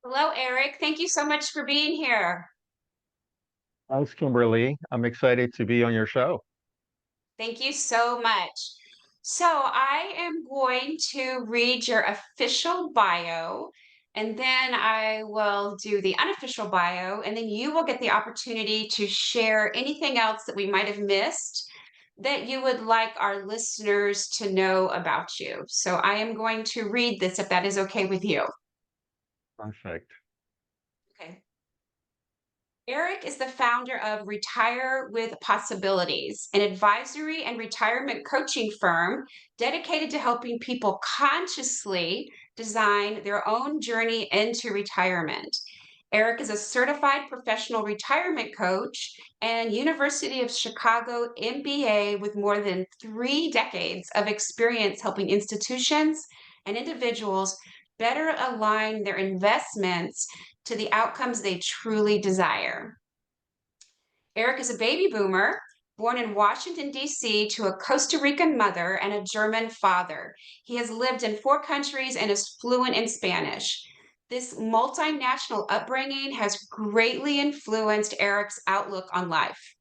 Hello, Eric. Thank you so much for being here. Thanks, Kimberly. I'm excited to be on your show. Thank you so much. So, I am going to read your official bio, and then I will do the unofficial bio, and then you will get the opportunity to share anything else that we might have missed that you would like our listeners to know about you. So, I am going to read this if that is okay with you. Perfect. Okay. Eric is the founder of Retire with Possibilities, an advisory and retirement coaching firm dedicated to helping people consciously design their own journey into retirement. Eric is a certified professional retirement coach and University of Chicago MBA with more than 3 decades of experience helping institutions and individuals better align their investments to the outcomes they truly desire. Eric is a baby boomer born in Washington, D.C., to a Costa Rican mother and a German father. He has lived in 4 countries and is fluent in Spanish. This multinational upbringing has greatly influenced Eric's outlook on life.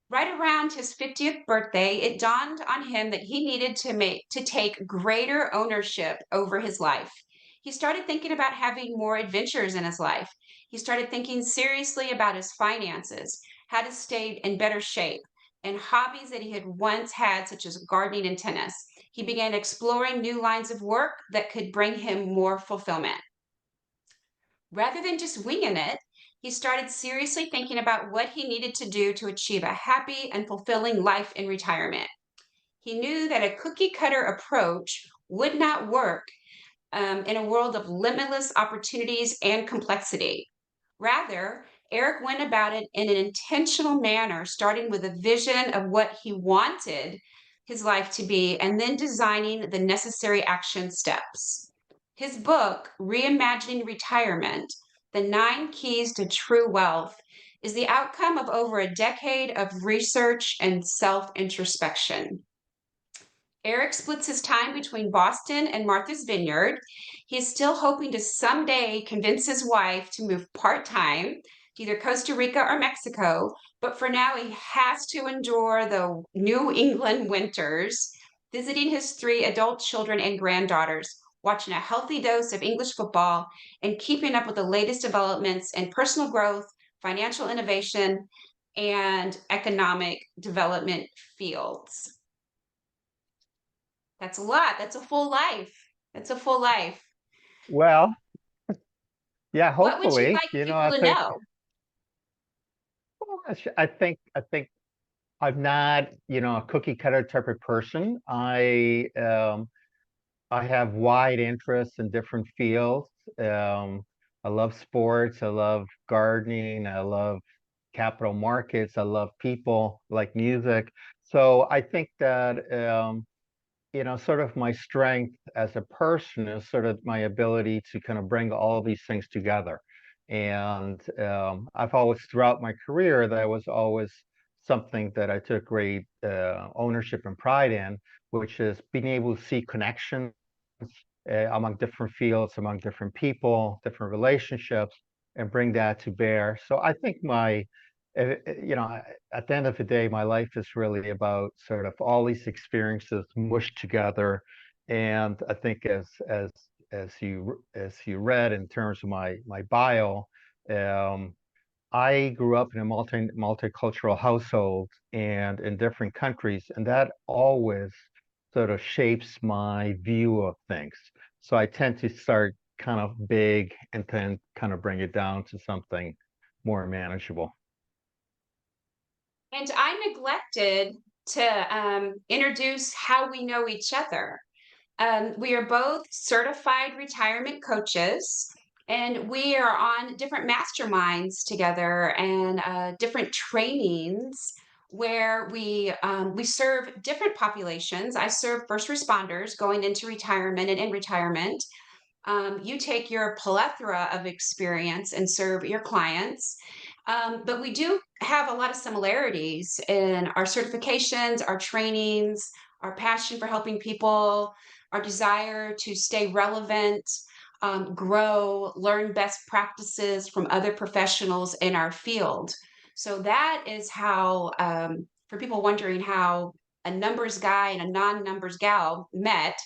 Right around his 50th birthday, it dawned on him that he needed to take greater ownership over his life. He started thinking about having more adventures in his life. He started thinking seriously about his finances, how to stay in better shape, and hobbies that he had once had, such as gardening and tennis. He began exploring new lines of work that could bring him more fulfillment. Rather than just winging it, he started seriously thinking about what he needed to do to achieve a happy and fulfilling life in retirement. He knew that a cookie cutter approach would not work in a world of limitless opportunities and complexity. Rather, Eric went about it in an intentional manner, starting with a vision of what he wanted his life to be and then designing the necessary action steps. His book, Reimagining Retirement: The 9 Keys to True Wealth, is the outcome of over a decade of research and self introspection. Eric splits his time between Boston and Martha's Vineyard. He is still hoping to someday convince his wife to move part time to either Costa Rica or Mexico, but for now, he has to endure the New England winters, visiting his 3 adult children and granddaughters, watching a healthy dose of English football, and keeping up with the latest developments in personal growth, financial innovation, and economic development fields. That's a lot. That's a full life. That's a full life. Well, yeah, What would you hopefully, like people to know? I think I'm not, a cookie cutter type of person. I have wide interests in different fields. Um, I love sports, I love gardening, I love capital markets, I love people, I like music. So I think that sort of my strength as a person is sort of my ability to kind of bring all of these things together. And I've always, throughout my career, that was always something that I took great ownership and pride in, which is being able to see connections among different fields, among different people, different relationships, and bring that to bear. So I think at the end of the day, my life is really about sort of all these experiences mushed together. And I think as you read in terms of my bio, um, I grew up in a multicultural household and in different countries, and that always sort of shapes my view of things. So I tend to start kind of big and then kind of bring it down to something more manageable. And I neglected to introduce how we know each other. We are both certified retirement coaches, and we are on different masterminds together and different trainings where we serve different populations. I serve first responders going into retirement and in retirement. You take your plethora of experience and serve your clients. But we do have a lot of similarities in our certifications, our trainings, our passion for helping people, our desire to stay relevant. grow, learn best practices from other professionals in our field. So that is how, for people wondering how a numbers guy and a non-numbers gal met,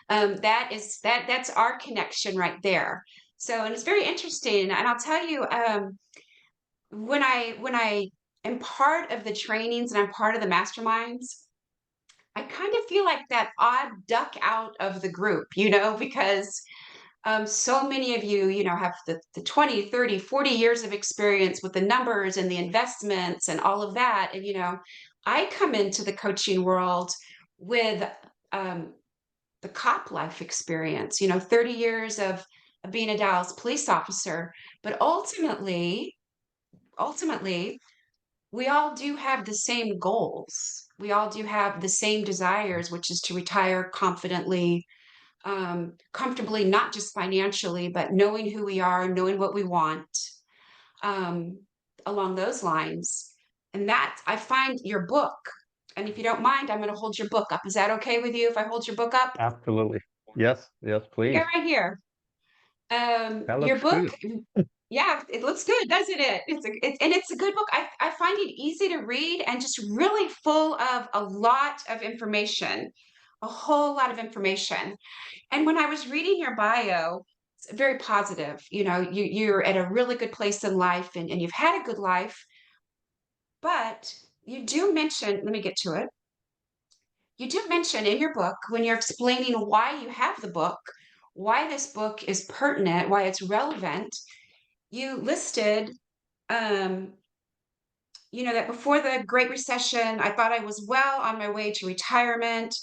that's our connection right there. So, and it's very interesting. And I'll tell you, when I am part of the trainings and I'm part of the masterminds, I kind of feel like that odd duck out of the group, because so many of you, have the 20, 30, 40 years of experience with the numbers and the investments and all of that. And, I come into the coaching world with um, the cop life experience, 30 years of being a Dallas police officer. But ultimately, we all do have the same goals. We all do have the same desires, which is to retire confidently, comfortably, not just financially, but knowing who we are, knowing what we want, um, along those lines. And that I find your book. And if you don't mind, I'm going to hold your book up. Is that okay with you if I hold your book up? Absolutely. Yes, yes, Yeah, please. right here. That Your looks book, good. yeah, it looks good, doesn't it? And it's a good book. I find it easy to read and just really full of a lot of information, a whole lot of information. And when I was reading your bio, it's very positive. You're at a really good place in life, and you've had a good life, but you do mention, let me get to it. You do mention in your book, when you're explaining why you have the book, why this book is pertinent, why it's relevant, you listed, um, that before the Great Recession, I thought I was well on my way to retirement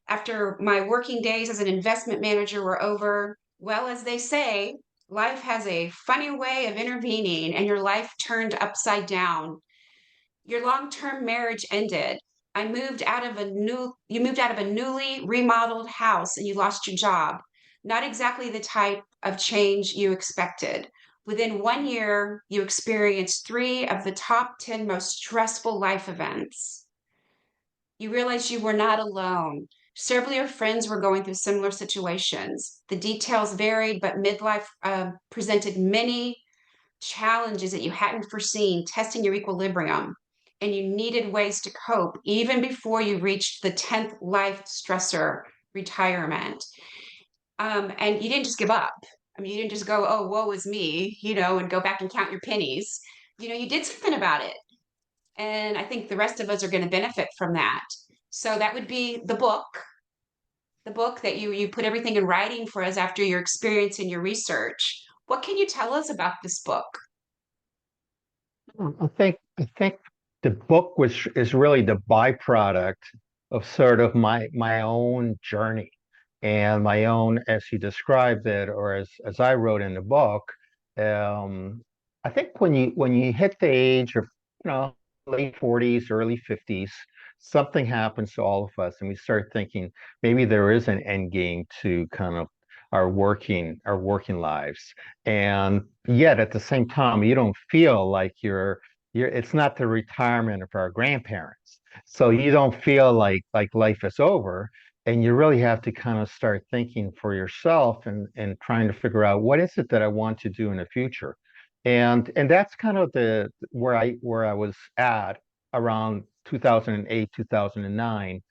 after my working days as an investment manager were over. Well, as they say, life has a funny way of intervening and your life turned upside down. Your long-term marriage ended. You moved out of a newly remodeled house and you lost your job. Not exactly the type of change you expected. Within 1 year, you experienced three of the top 10 most stressful life events. You realized you were not alone. Several of your friends were going through similar situations. The details varied, but midlife presented many challenges that you hadn't foreseen, testing your equilibrium, and you needed ways to cope even before you reached the 10th life stressor, retirement. And you didn't just give up. I mean, you didn't just go, oh, woe is me, and go back and count your pennies. You did something about it. And I think the rest of us are going to benefit from that. So that would be the book that you put everything in writing for us after your experience and your research. What can you tell us about this book? I think the book was is really the byproduct of sort of my own journey and my own, as you described it, or as I wrote in the book. Um, I think when you hit the age of, you know, late 40s, early 50s, something happens to all of us, and we start thinking maybe there is an end game to kind of our working lives. And yet at the same time, you don't feel like it's not the retirement of our grandparents. So you don't feel like life is over. And you really have to kind of start thinking for yourself and trying to figure out what is it that I want to do in the future. And that's kind of the where I was at around 2008, 2009.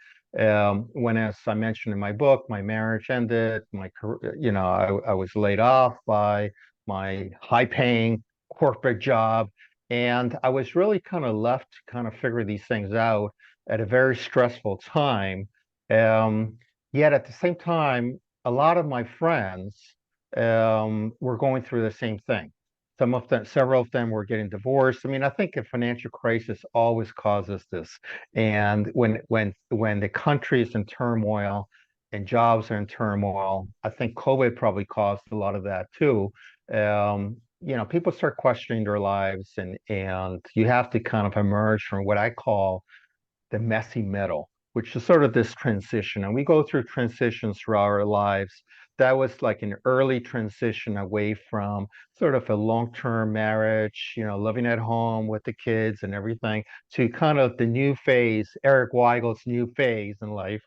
When, as I mentioned in my book, my marriage ended, my career, I was laid off by my high-paying corporate job, and I was really kind of left to kind of figure these things out at a very stressful time. Um, Yet at the same time, a lot of my friends were going through the same thing. Several of them were getting divorced. I mean, I think a financial crisis always causes this. And when the country is in turmoil and jobs are in turmoil, I think COVID probably caused a lot of that too. People start questioning their lives, and you have to kind of emerge from what I call the messy middle, which is sort of this transition. And we go through transitions throughout our lives. That was like an early transition away from sort of a long-term marriage, living at home with the kids and everything, to kind of the new phase, Eric Weigel's new phase in life.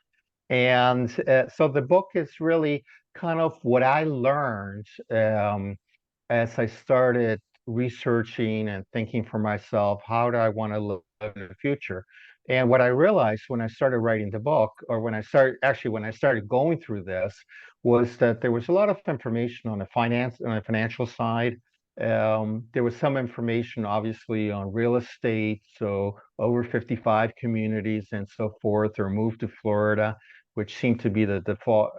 And so the book is really kind of what I learned as I started researching and thinking for myself, how do I want to live in the future? And what I realized when I started writing the book, or when I started going through this, was that there was a lot of information on the financial side. There was some information, obviously, on real estate, so over 55 communities and so forth, or move to Florida, which seemed to be the default.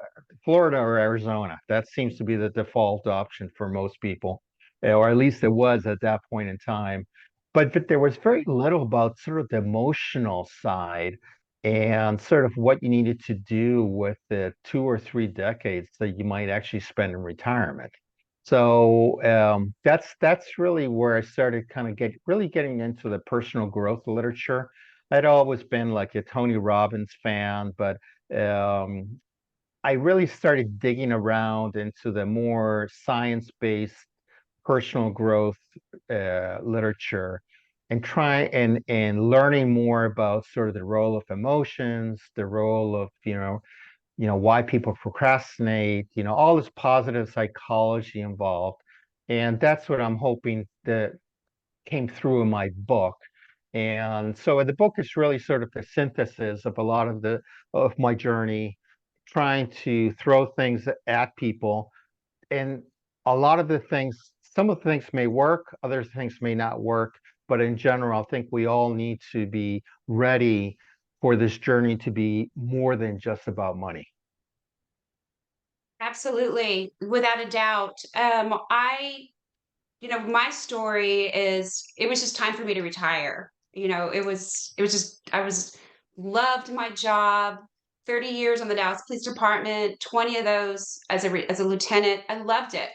Florida or Arizona. That seems to be the default option for most people, or at least it was at that point in time. But there was very little about sort of the emotional side and sort of what you needed to do with the 2 or 3 decades that you might actually spend in retirement. So that's really where I started kind of really getting into the personal growth literature. I'd always been like a Tony Robbins fan, but um, I really started digging around into the more science-based personal growth literature and learning more about sort of the role of emotions, the role of, why people procrastinate, all this positive psychology involved. And that's what I'm hoping that came through in my book. And so the book is really sort of the synthesis of a lot of my journey, trying to throw things at people. And a lot of the things, some of the things may work, other things may not work. But in general, I think we all need to be ready for this journey to be more than just about money. Absolutely, without a doubt. My story is it was just time for me to retire. It was just I was loved my job. 30 years on the Dallas Police Department, 20 of those as a lieutenant. I loved it.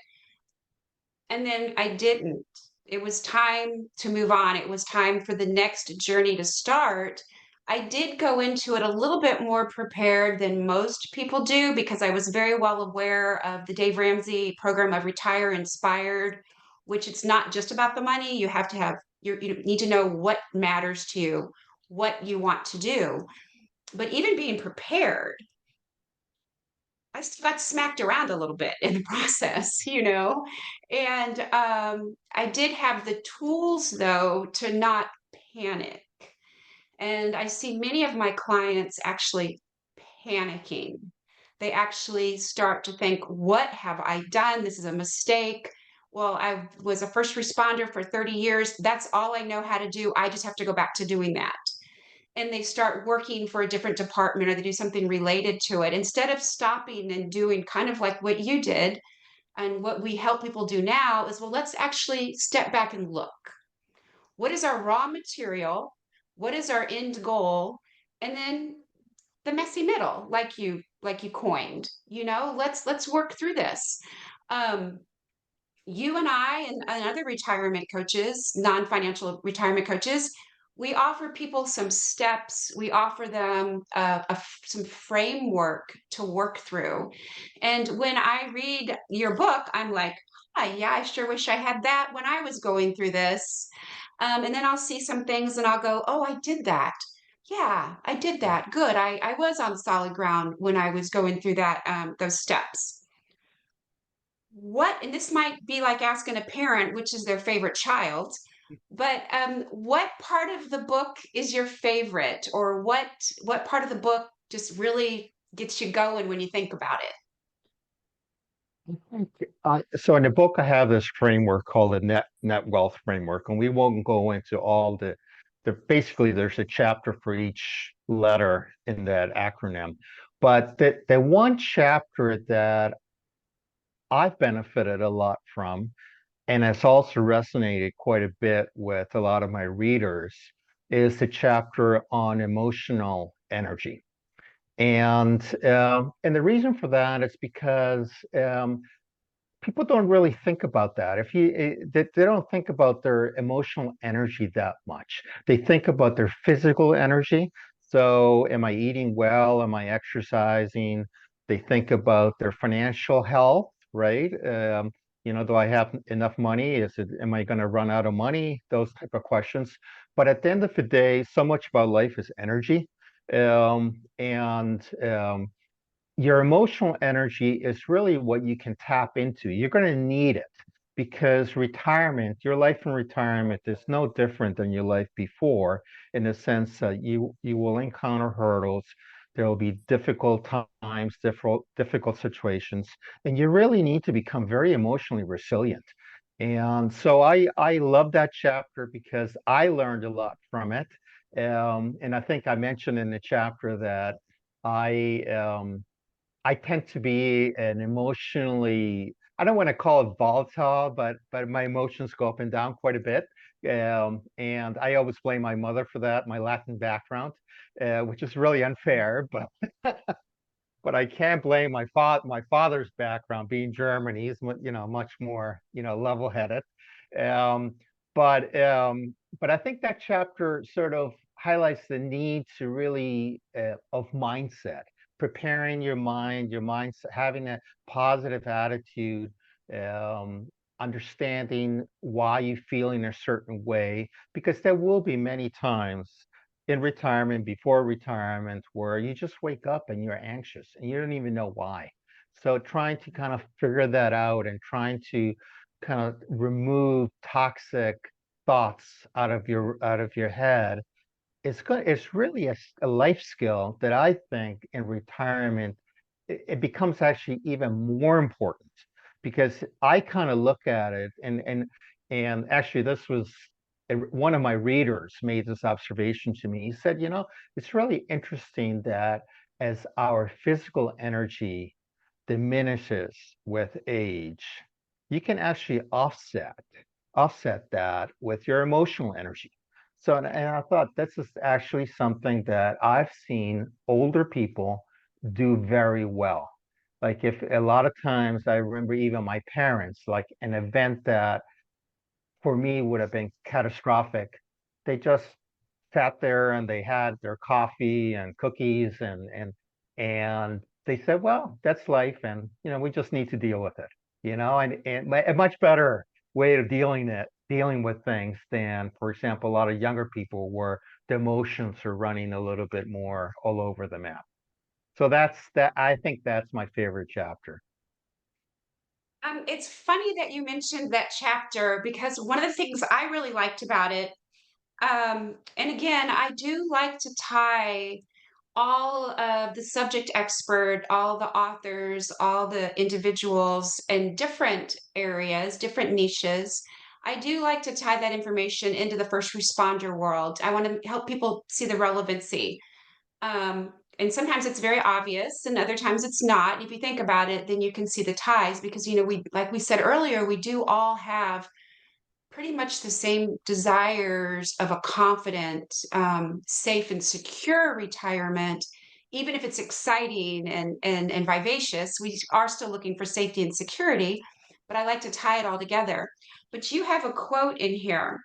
And then I didn't. It was time to move on. It was time for the next journey to start. I did go into it a little bit more prepared than most people do because I was very well aware of the Dave Ramsey program of Retire Inspired, which it's not just about the money. You have to have you need to know what matters to you, what you want to do. But even being prepared, I still got smacked around a little bit in the process. And I did have the tools though to not panic. And I see many of my clients actually panicking. They actually start to think, what have I done? This is a mistake. Well, I was a first responder for 30 years. That's all I know how to do. I just have to go back to doing that, and they start working for a different department or they do something related to it instead of stopping and doing kind of like what you did. And what we help people do now is, well, let's actually step back and look. What is our raw material? What is our end goal? And then the messy middle, like you coined. Let's work through this. um, you and I and other retirement coaches, non-financial retirement coaches, we offer people some steps. We offer them some framework to work through. And when I read your book, I'm like, hi, yeah, I sure wish I had that when I was going through this. And then I'll see some things and I'll go, oh, I did that. Yeah, I did that. Good. I was on solid ground when I was going through that those steps. And this might be like asking a parent which is their favorite child, but what part of the book is your favorite, or what part of the book just really gets you going when you think about it? So in the book, I have this framework called the net wealth framework, and we won't go into all basically there's a chapter for each letter in that acronym. But the one chapter that I've benefited a lot from, and has also resonated quite a bit with a lot of my readers, is the chapter on emotional energy. And the reason for that is because people don't really think about that. They don't think about their emotional energy that much. They think about their physical energy. So, am I eating well? Am I exercising? They think about their financial health, right? Do I have enough money? Am I going to run out of money? Those type of questions. But at the end of the day, so much about life is energy. And your emotional energy is really what you can tap into. You're going to need it because retirement, your life in retirement is no different than your life before in the sense that you will encounter hurdles. There will be difficult times, difficult situations, and you really need to become very emotionally resilient. And so I love that chapter because I learned a lot from it. And I think I mentioned in the chapter that I I tend to be an emotionally, I don't want to call it volatile, but my emotions go up and down quite a bit. And I always blame my mother for that, my Latin background, which is really unfair, but I can't blame my father's background being German. He's much more level-headed. Um, but I think that chapter sort of highlights the need to really of mindset, preparing your mindset, having a positive attitude, um, understanding why you feel in a certain way, because there will be many times in retirement, before retirement, where you just wake up and you're anxious and you don't even know why. So trying to kind of figure that out and trying to kind of remove toxic thoughts out of your head, it's really a life skill that I think in retirement it becomes actually even more important because I kind of look at it and actually this was one of my readers made this observation to me. He said, it's really interesting that as our physical energy diminishes with age, you can actually offset that with your emotional energy. So, and I thought this is actually something that I've seen older people do very well. Like if a lot of times I remember even my parents, like an event that for me would have been catastrophic. They just sat there and they had their coffee and cookies and they said, well, that's life and we just need to deal with it. And a much better way of dealing with things than, for example, a lot of younger people where the emotions are running a little bit more all over the map. So I think that's my favorite chapter. It's funny that you mentioned that chapter because one of the things I really liked about it, and again, I do like to tie all of the subject expert, all the authors, all the individuals in different areas, different niches. I do like to tie that information into the first responder world. I want to help people see the relevancy. And sometimes it's very obvious, and other times it's not. If you think about it, then you can see the ties because, we, like we said earlier, we do all have pretty much the same desires of a confident, safe, and secure retirement. Even if it's exciting and vivacious, we are still looking for safety and security. But I like to tie it all together. But you have a quote in here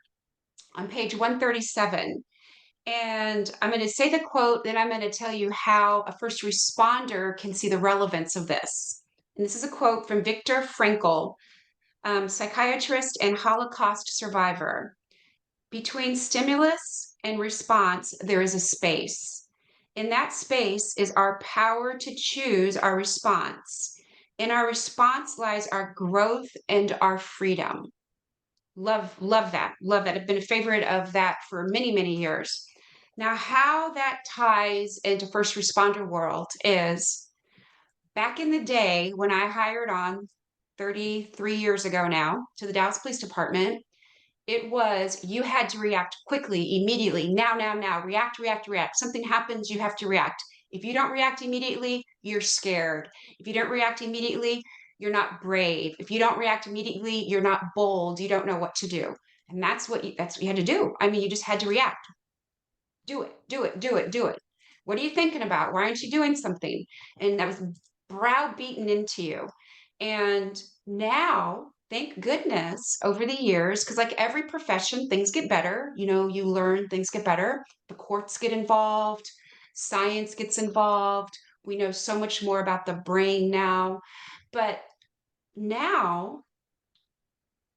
on page 137. And I'm going to say the quote, then I'm going to tell you how a first responder can see the relevance of this. And this is a quote from Viktor Frankl, psychiatrist and Holocaust survivor. Between stimulus and response, there is a space. In that space is our power to choose our response. In our response lies our growth and our freedom. Love that. Love that. I've been a favorite of that for many, many years. Now, how that ties into first responder world is back in the day when I hired on 33 years ago now to the Dallas Police Department, it was you had to react quickly, immediately, now, react, react, react. Something happens, you have to react. If you don't react immediately, you're scared. If you don't react immediately, you're not brave. If you don't react immediately, you're not bold. You don't know what to do. And that's what you had to do. I mean, you just had to react. Do it, do it, do it, do it. What are you thinking about? Why aren't you doing something? And that was browbeaten into you. And now, thank goodness, over the years, because like every profession, things get better. You learn, things get better. The courts get involved, science gets involved. We know so much more about the brain now. But now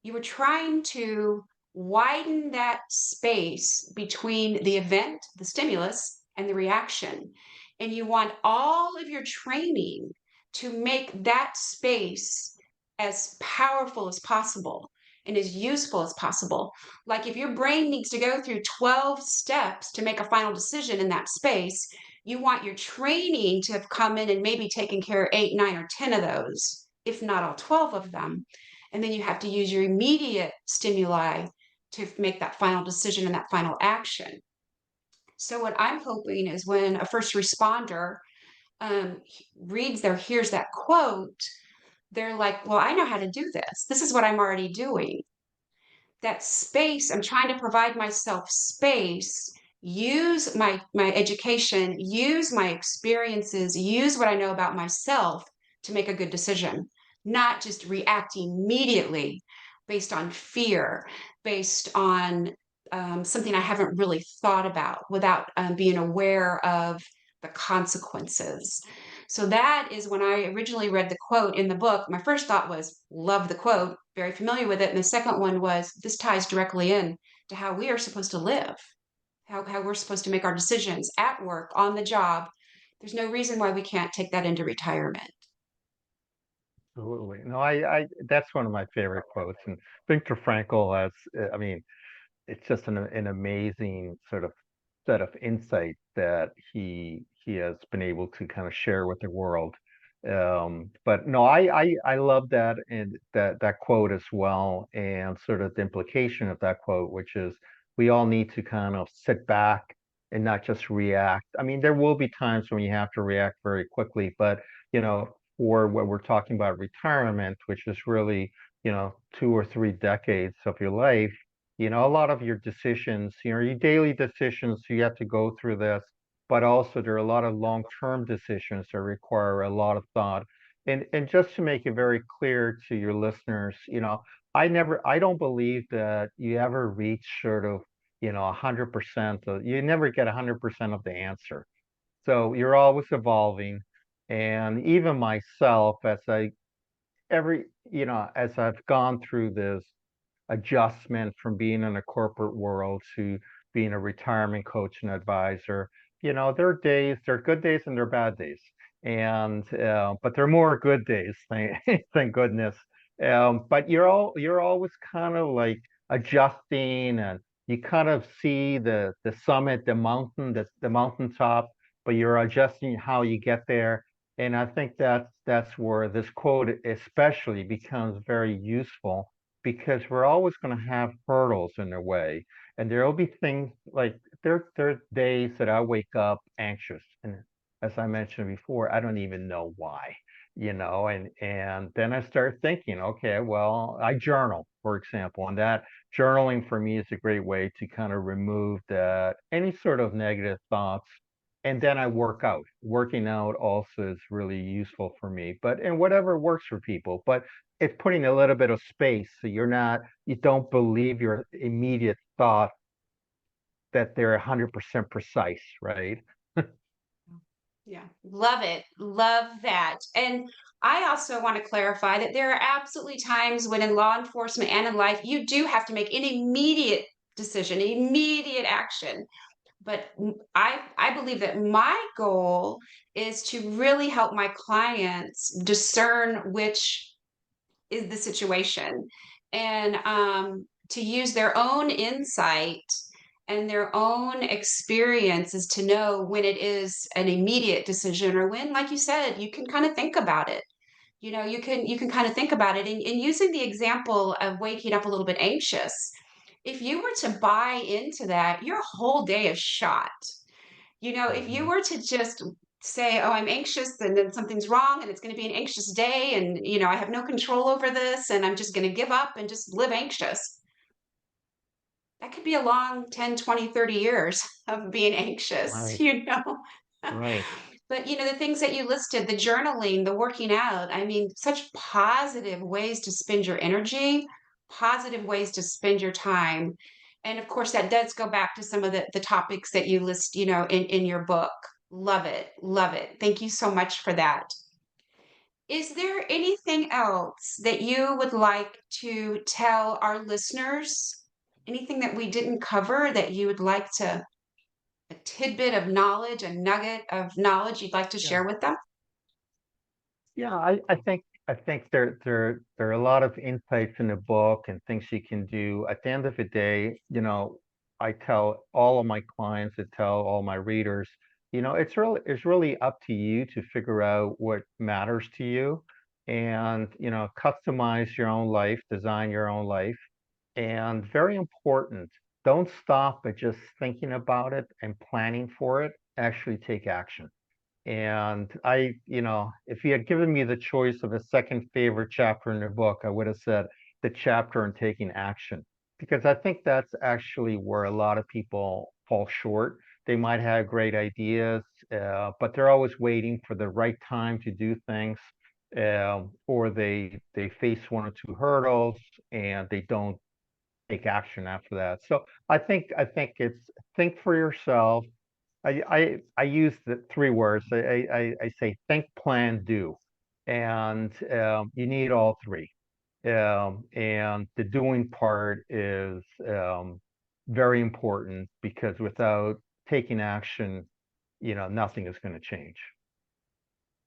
you were trying to widen that space between the event, the stimulus, and the reaction. And you want all of your training to make that space as powerful as possible and as useful as possible. Like if your brain needs to go through 12 steps to make a final decision in that space, you want your training to have come in and maybe taken care of 8, 9, or 10 of those, if not all 12 of them. And then you have to use your immediate stimuli to make that final decision and that final action. So what I'm hoping is when a first responder hears that quote, they're like, well, I know how to do this. This is what I'm already doing. That space, I'm trying to provide myself space, use my education, use my experiences, use what I know about myself to make a good decision, not just react immediately based on fear, based on something I haven't really thought about without being aware of the consequences. So that is when I originally read the quote in the book. My first thought was, love the quote, very familiar with it. And the second one was, this ties directly in to how we are supposed to live, how we're supposed to make our decisions at work, on the job. There's no reason why we can't take that into retirement. Absolutely. No, that's one of my favorite quotes. And Viktor Frankl has, I mean, it's just an amazing sort of set of insight that he has been able to kind of share with the world. But no, I love that and that quote as well, and sort of the implication of that quote, which is we all need to kind of sit back and not just react. I mean, there will be times when you have to react very quickly, but for what we're talking about retirement, which is really, 2 or 3 decades of your life, a lot of your decisions, your daily decisions, you have to go through this, but also there are a lot of long-term decisions that require a lot of thought. And just to make it very clear to your listeners, I don't believe that you ever reach sort of, 100% of, you never get 100% of the answer. So you're always evolving. And even myself, as I've gone through this adjustment from being in a corporate world to being a retirement coach and advisor. There are good days and there are bad days. But there are more good days, thank goodness. But you're always kind of like adjusting, and you kind of see the summit, the mountaintop, but you're adjusting how you get there. And I think that's where this quote especially becomes very useful, because we're always going to have hurdles in the way. And there will be things like there are days that I wake up anxious. And as I mentioned before, I don't even know why, and then I start thinking, okay, well, I journal, for example, and that journaling for me is a great way to kind of remove that any sort of negative thoughts. And then I work out. Working out also is really useful for me, and whatever works for people. But it's putting a little bit of space so you don't believe your immediate thought that they're 100% precise, right? Yeah, love it. Love that. And I also want to clarify that there are absolutely times when in law enforcement and in life, you do have to make an immediate decision, immediate action. But I believe that my goal is to really help my clients discern which is the situation, and to use their own insight and their own experiences to know when it is an immediate decision or when, like you said, you can kind of think about it. You can kind of think about it, and using the example of waking up a little bit anxious, if you were to buy into that, your whole day is shot. If you Mhm. were to just say, "Oh, I'm anxious," and then something's wrong, and it's going to be an anxious day, and I have no control over this, and I'm just going to give up and just live anxious. That could be a long 10, 20, 30 years of being anxious, Right, you know? right. But, the things that you listed, the journaling, the working out, I mean, such positive ways to spend your energy, positive ways to spend your time. And of course, that does go back to some of the topics that you list, in your book. Love it. Love it. Thank you so much for that. Is there anything else that you would like to tell our listeners? Anything that we didn't cover that you would like to? a tidbit of knowledge, a nugget of knowledge you'd like to Yeah. share with them? Yeah, I think there are a lot of insights in the book and things you can do. At the end of the day, I tell all of my clients, I tell all my readers, it's really up to you to figure out what matters to you and, customize your own life, design your own life. And very important, don't stop at just thinking about it and planning for it. Actually take action. And if you had given me the choice of a second favorite chapter in the book, I would have said the chapter on taking action, because I think that's actually where a lot of people fall short. They might have great ideas, but they're always waiting for the right time to do things, or they face one or two hurdles and they don't take action after that. So I think it's think for yourself. I use the three words. I say think, plan, do, and you need all three. And the doing part is very important, because without taking action, nothing is going to change.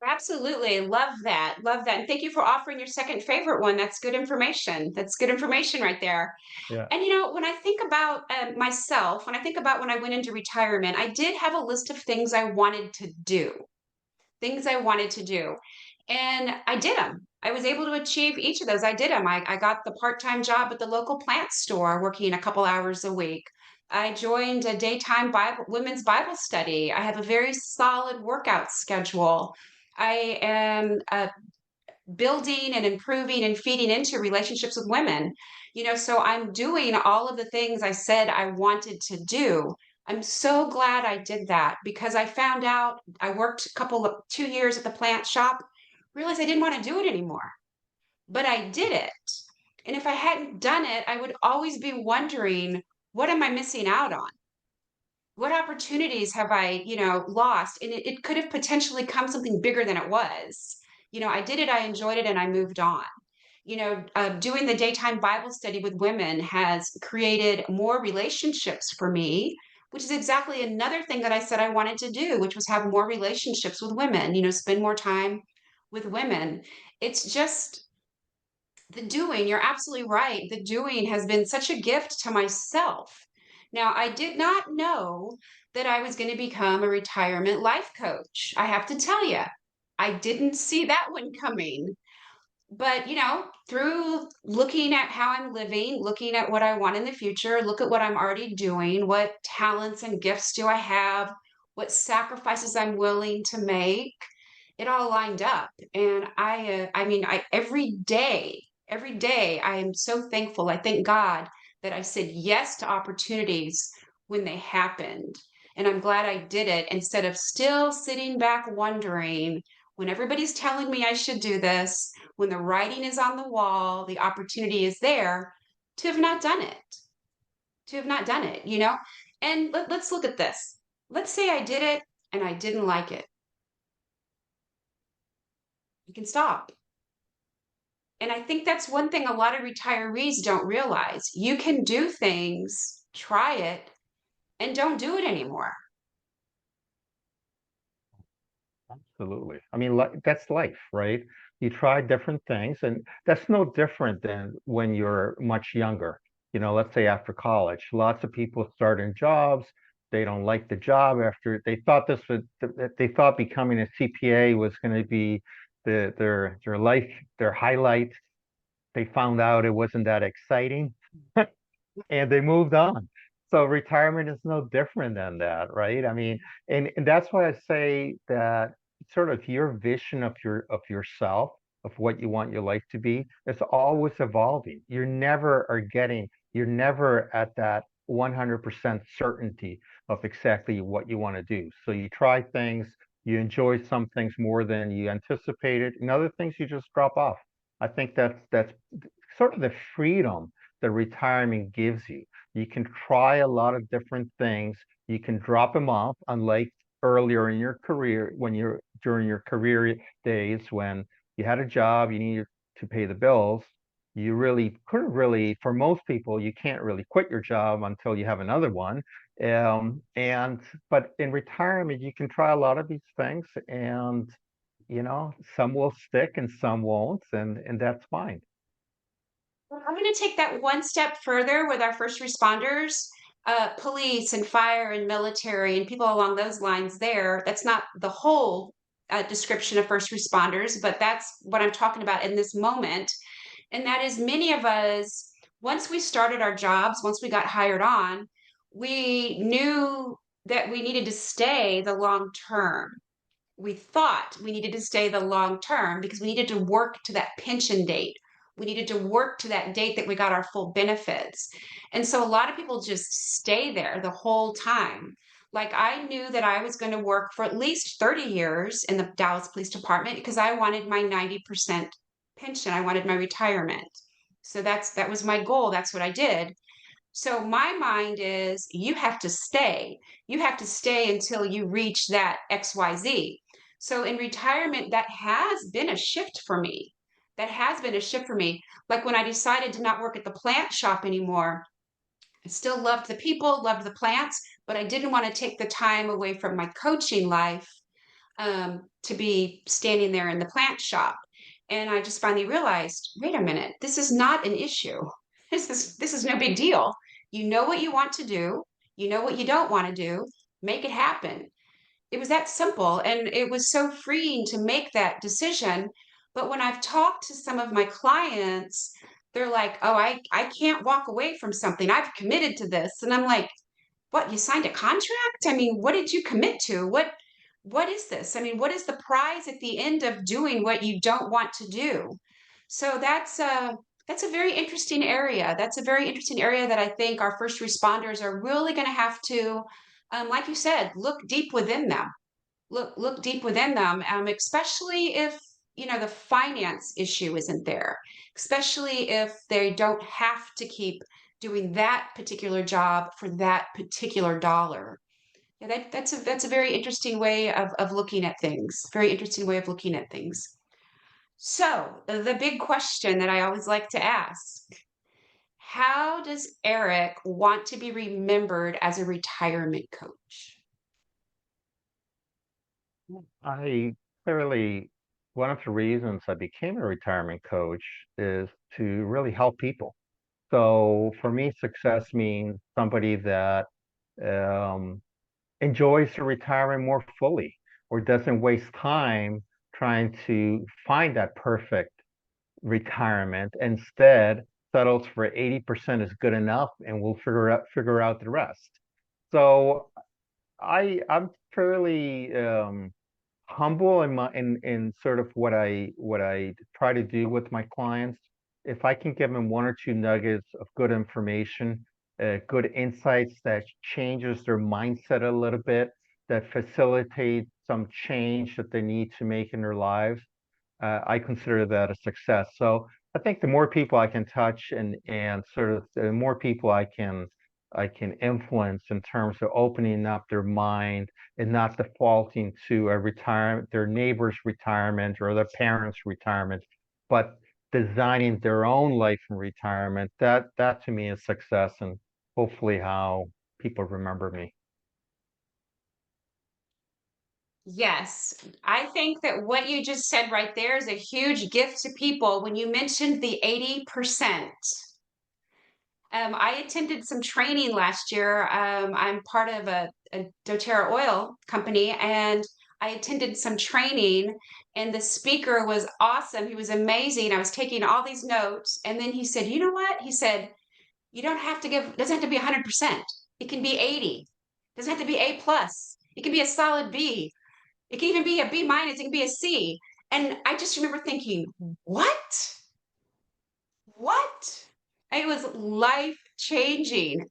Absolutely. Love that. Love that. And thank you for offering your second favorite one. That's good information. That's good information right there. Yeah. And when I think about myself, when I think about when I went into retirement, I did have a list of things I wanted to do, things I wanted to do. And I did them. I was able to achieve each of those. I did them. I got the part time job at the local plant store, working a couple hours a week. I joined a daytime women's Bible study. I have a very solid workout schedule. I am building and improving and feeding into relationships with women. So I'm doing all of the things I said I wanted to do. I'm so glad I did that, because I found out I worked 2 years at the plant shop, realized I didn't want to do it anymore, but I did it. And if I hadn't done it, I would always be wondering, what am I missing out on? What opportunities have I, lost? And it could have potentially come something bigger than it was. I did it, I enjoyed it, and I moved on. Doing the daytime Bible study with women has created more relationships for me, which is exactly another thing that I said I wanted to do, which was have more relationships with women, spend more time with women. It's just the doing. You're absolutely right. The doing has been such a gift to myself. Now, I did not know that I was going to become a retirement life coach. I have to tell you, I didn't see that one coming. But, through looking at how I'm living, looking at what I want in the future, look at what I'm already doing, what talents and gifts do I have, what sacrifices I'm willing to make, it all lined up. And I mean, every day, I am so thankful. I thank God that I said yes to opportunities when they happened. And I'm glad I did it, instead of still sitting back wondering, when everybody's telling me I should do this, when the writing is on the wall, the opportunity is there, to have not done it, And let's look at this. Let's say I did it and I didn't like it. You can stop. And I think that's one thing a lot of retirees don't realize. You can do things, try it, and don't do it anymore. Absolutely. I mean, that's life, right? You try different things, and that's no different than when you're much younger. Let's say after college, lots of people start in jobs. They don't like the job after they thought becoming a CPA was going to be their life, their highlight. They found out it wasn't that exciting, and they moved on. So retirement is no different than that, right? I mean, and that's why I say that sort of your vision of yourself, of what you want your life to be, is always evolving. You're never at that 100% certainty of exactly what you want to do. So you try things, you enjoy some things more than you anticipated, and other things you just drop off. I think that's sort of the freedom that retirement gives you. You can try a lot of different things. You can drop them off, unlike earlier in your career, when you're during your career days when you had a job, you needed to pay the bills. you really couldn't really, for most people, you can't really quit your job until you have another one. And but in retirement, you can try a lot of these things, and some will stick and some won't, and that's fine. Well, I'm going to take that one step further with our first responders, police and fire and military and people along those lines there. That's not the whole description of first responders, but that's what I'm talking about in this moment. And that is many of us, once we started our jobs, once we got hired on, we knew that we needed to stay the long term. We thought we needed to stay the long term because we needed to work to that pension date. We needed to work to that date that we got our full benefits. And so a lot of people just stay there the whole time. Like I knew that I was going to work for at least 30 years in the Dallas Police Department because I wanted my 90% pension. I wanted my retirement. So that was my goal. That's what I did. So my mind is you have to stay. You have to stay until you reach that XYZ. So in retirement, that has been a shift for me. That has been a shift for me. Like when I decided to not work at the plant shop anymore, I still loved the people, loved the plants, but I didn't want to take the time away from my coaching life to be standing there in the plant shop. And I just finally realized, wait a minute, this is not an issue. This is no big deal. You know what you want to do, you know what you don't want to do, make it happen. It was that simple, and it was so freeing to make that decision. But when I've talked to some of my clients, they're like, "Oh, I can't walk away from something. I've committed to this." And I'm like, what, you signed a contract? I mean, what did you commit to? What is this? I mean, what is the prize at the end of doing what you don't want to do? So that's a very interesting area. That's a very interesting area that I think our first responders are really going to have to, like you said, look deep within them. Look deep within them, especially if the finance issue isn't there, especially if they don't have to keep doing that particular job for that particular dollar. Yeah, that's a very interesting way of looking at things. Very interesting way of looking at things. So the big question that I always like to ask: how does Eric want to be remembered as a retirement coach? I clearly, one of the reasons I became a retirement coach is to really help people. So for me, success means somebody that um, enjoys their retirement more fully or doesn't waste time trying to find that perfect retirement. Instead, settles for 80% is good enough and we'll figure out the rest. So I'm fairly humble in sort of what I try to do with my clients. If I can give them one or two nuggets of good information, good insights that changes their mindset a little bit, that facilitate some change that they need to make in their lives, I consider that a success. So I think the more people I can touch and sort of the more people I can influence in terms of opening up their mind and not defaulting to a retirement, their neighbor's retirement or their parents' retirement, but designing their own life in retirement. That to me is success and hopefully how people remember me. Yes, I think that what you just said right there is a huge gift to people. When you mentioned the 80%, I attended some training last year. I'm part of a doTERRA oil company, and I attended some training, and the speaker was awesome. He was amazing. I was taking all these notes, and then he said, "You know what?" He said, "You don't have to give, doesn't have to be 100%. It can be 80. Doesn't have to be A plus. It can be a solid B. It can even be a B minus. It can be a C." And I just remember thinking, what? What? It was life changing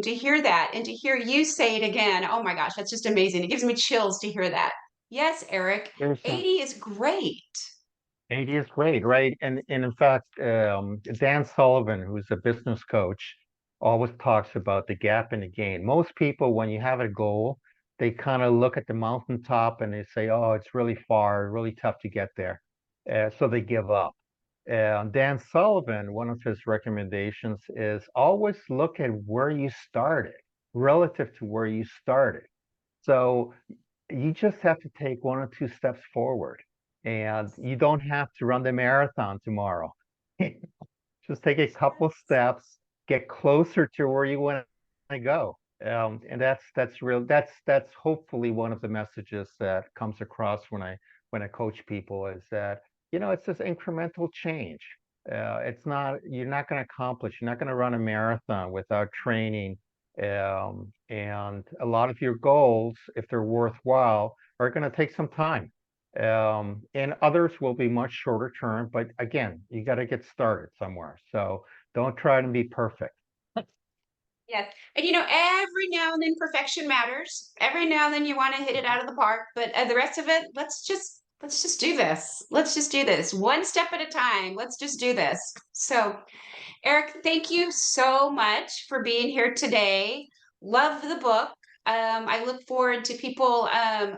to hear that and to hear you say it again. Oh my gosh, that's just amazing. It gives me chills to hear that. Yes, Eric, There's some 80 is great. 80 is great, right? And in fact, Dan Sullivan, who's a business coach, always talks about the gap and the gain. Most people, when you have a goal, they kind of look at the mountaintop and they say, "Oh, it's really far, really tough to get there," so they give up. Dan Sullivan, one of his recommendations is always look at where you started relative to where you started. So you just have to take one or two steps forward, and you don't have to run the marathon tomorrow. Just take a couple steps, get closer to where you want to go. And that's real. That's hopefully one of the messages that comes across when I coach people is that it's just incremental change. It's not You're not going to accomplish. You're not going to run a marathon without training. And a lot of your goals, if they're worthwhile, are going to take some time. And others will be much shorter term, but again, you got to get started somewhere. So don't try to be perfect. Yes. And every now and then perfection matters. Every now and then you want to hit it out of the park, but the rest of it, let's just do this. Let's just do this one step at a time. Let's just do this. So, Eric, thank you so much for being here today. Love the book. I look forward to people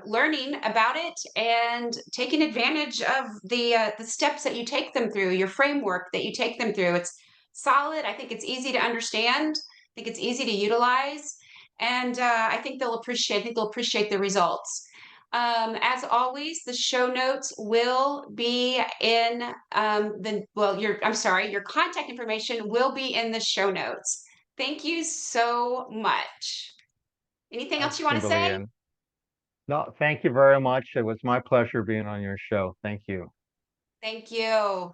learning about it and taking advantage of the steps that you take them through, your framework that you take them through. It's solid. I think it's easy to understand. I think it's easy to utilize, and I think they'll appreciate the results. As always, the show notes will be in your contact information will be in the show notes. Thank you so much. Anything else you want to Kimberly, say? and no, thank you very much. It was my pleasure being on your show. Thank you. Thank you.